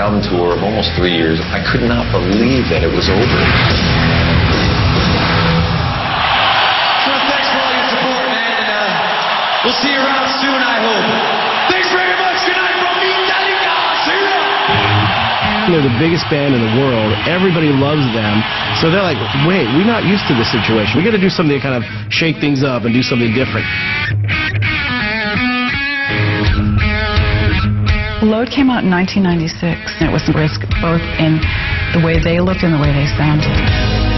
album tour of almost 3 years. I could not believe that it was over. Well, thanks for all your support, man, and we'll see you around soon, I hope. Thanks very much. Good night from Metallica. See ya. They're the biggest band in the world. Everybody loves them. So they're like, wait, we're not used to this situation. We got to do something to kind of shake things up and do something different. Load came out in 1996, and it was a risk both in the way they looked and the way they sounded.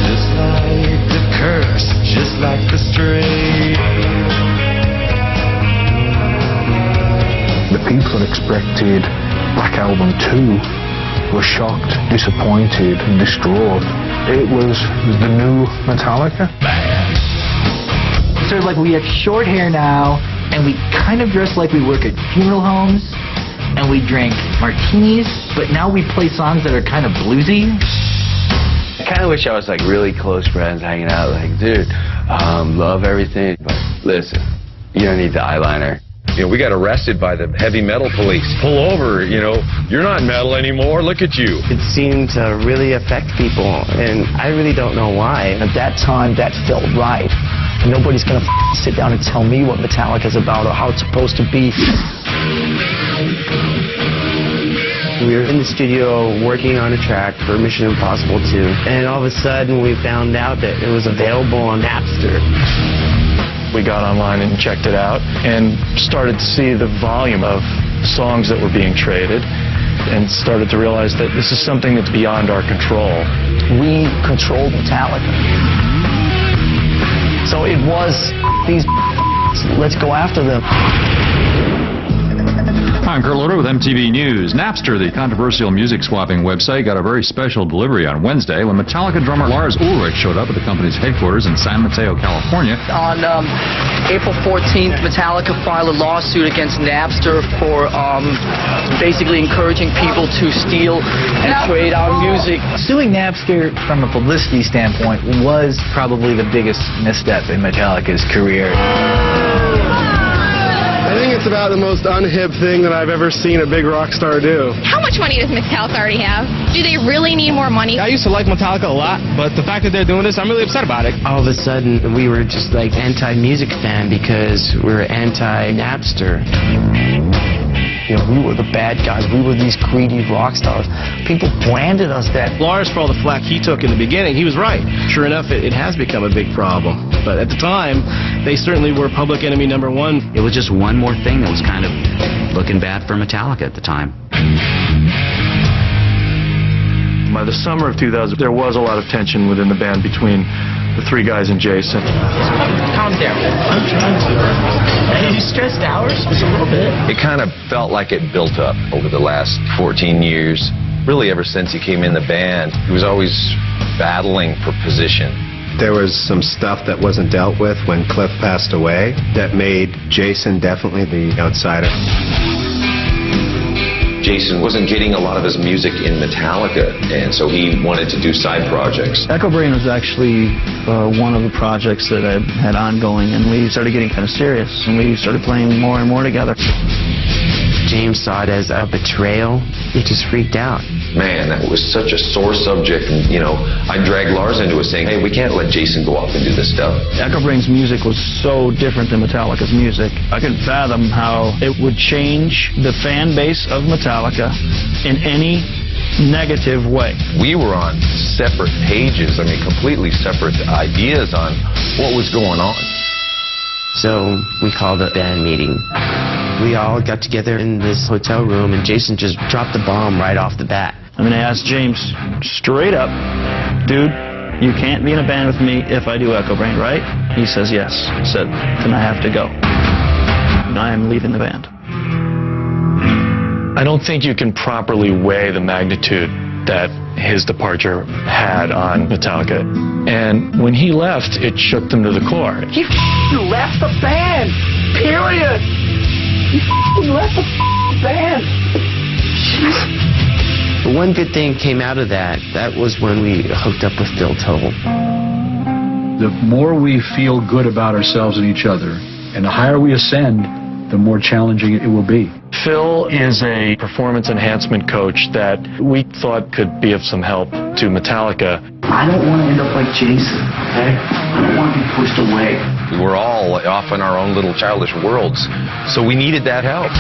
Just like the curse, just like the stray. The people that expected Black Album 2 were shocked, disappointed, and distraught. It was the new Metallica. Sort of like we have short hair now, and we kind of dress like we work at funeral homes. And we drink martinis, but now we play songs that are kind of bluesy. I kind of wish I was like really close friends hanging out, like, dude, love everything, but listen, you don't need the eyeliner. You know, we got arrested by the heavy metal police. Pull over, you know, you're not metal anymore, look at you. It seemed to really affect people, and I really don't know why. At that time, that felt right. Nobody's going to sit down and tell me what Metallica's about or how it's supposed to be. We were in the studio working on a track for Mission Impossible 2, and all of a sudden we found out that it was available on Napster. We got online and checked it out and started to see the volume of songs that were being traded and started to realize that this is something that's beyond our control. We controlled Metallica. So it was these let's go after them. Hi, I'm Kurt Loder with MTV News. Napster, the controversial music swapping website, got a very special delivery on Wednesday when Metallica drummer Lars Ulrich showed up at the company's headquarters in San Mateo, California. On April 14th, Metallica filed a lawsuit against Napster for basically encouraging people to steal and trade our music. Suing Napster from a publicity standpoint was probably the biggest misstep in Metallica's career. I think it's about the most unhip thing that I've ever seen a big rock star do. How much money does Metallica already have? Do they really need more money? I used to like Metallica a lot, but the fact that they're doing this, I'm really upset about it. All of a sudden, we were just like anti-music fan because we were anti-Napster. You know, we were the bad guys. We were these greedy rock stars. People branded us that. Lars, for all the flack he took in the beginning, he was right. Sure enough, it has become a big problem. But at the time, they certainly were public enemy number one. It was just one more thing that was kind of looking bad for Metallica at the time. By the summer of 2000, there was a lot of tension within the band between the three guys and Jason. Calm down. I'm trying to. Are you stressed out? Just a little bit. It kind of felt like it built up over the last 14 years. Really, ever since he came in the band, he was always battling for position. There was some stuff that wasn't dealt with when Cliff passed away that made Jason definitely the outsider. Jason wasn't getting a lot of his music in Metallica, and so he wanted to do side projects. Echo Brain was actually one of the projects that I had ongoing, and we started getting kind of serious, and we started playing more and more together. James saw it as a betrayal. He just freaked out. Man, that was such a sore subject, and, you know, I dragged Lars into it saying, hey, we can't let Jason go off and do this stuff. Echo Brain's music was so different than Metallica's music. I couldn't fathom how it would change the fan base of Metallica in any negative way. We were on separate pages, I mean, completely separate ideas on what was going on. So we called a band meeting. We all got together in this hotel room, and Jason just dropped the bomb right off the bat. I mean, I asked James straight up, dude, you can't be in a band with me if I do Echo Brain, right? He says yes. I said, then I have to go. I am leaving the band. I don't think you can properly weigh the magnitude that his departure had on Metallica. And when he left, it shook them to the core. He left the band, period. He left the band. But one good thing came out of that. That was when we hooked up with Phil Toll. The more we feel good about ourselves and each other, and the higher we ascend, the more challenging it will be. Phil is a performance enhancement coach that we thought could be of some help to Metallica. I don't want to end up like Jason, okay? I don't want to be pushed away. We were all off in our own little childish worlds, so we needed that help.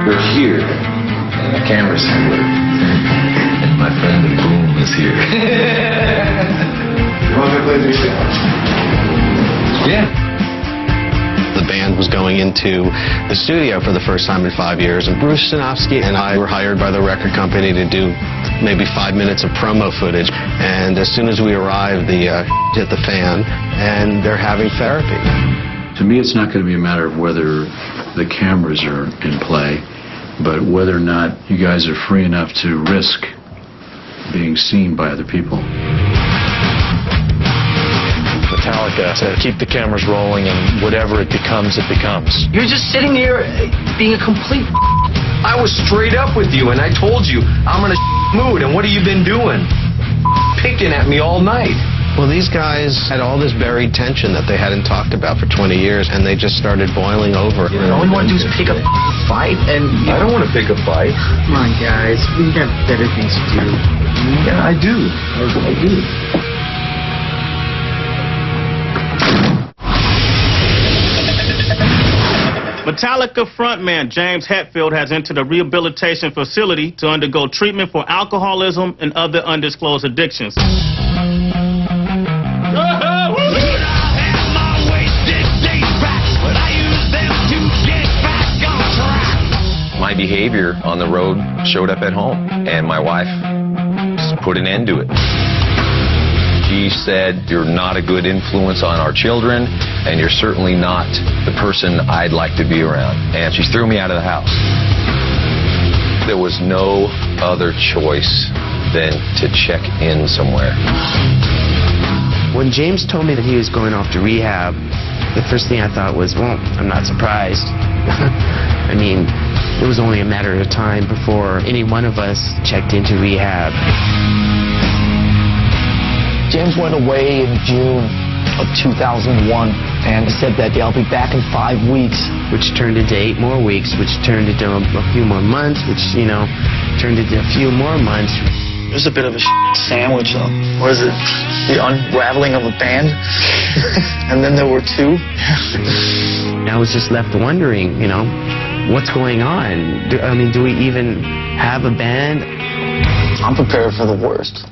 We're here, and the camera's here, and my friend the Boom is here. You want to play this? Yeah. The band was going into the studio for the first time in 5 years, and Bruce Sinofsky and I were hired by the record company to do maybe 5 minutes of promo footage. And as soon as we arrived, the hit the fan, and they're having therapy. To me, it's not going to be a matter of whether the cameras are in play, but whether or not you guys are free enough to risk being seen by other people. Metallica to keep the cameras rolling, and whatever it becomes, it becomes. You're just sitting here being a complete. I was straight up with you, and I told you I'm in a mood, and what have you been doing? Picking at me all night. Well, these guys had all this buried tension that they hadn't talked about for 20 years, and they just started boiling over. All we want to do is pick a fight, and I don't want to pick a fight. Come on, guys, we got better things to do. Yeah, I do. I do. Metallica frontman James Hetfield has entered a rehabilitation facility to undergo treatment for alcoholism and other undisclosed addictions. My behavior on the road showed up at home, and my wife put an end to it. She said, "You're not a good influence on our children, and you're certainly not the person I'd like to be around." And she threw me out of the house. There was no other choice than to check in somewhere. When James told me that he was going off to rehab, the first thing I thought was, well, I'm not surprised. I mean, it was only a matter of time before any one of us checked into rehab. James went away in June of 2001 and said that I'll be back in 5 weeks. Which turned into 8 more weeks, which turned into a few more months, which, turned into a few more months. It was a bit of a sandwich, though. What is it? The unraveling of a band? And then there were 2? I was just left wondering, what's going on? Do we even have a band? I'm prepared for the worst.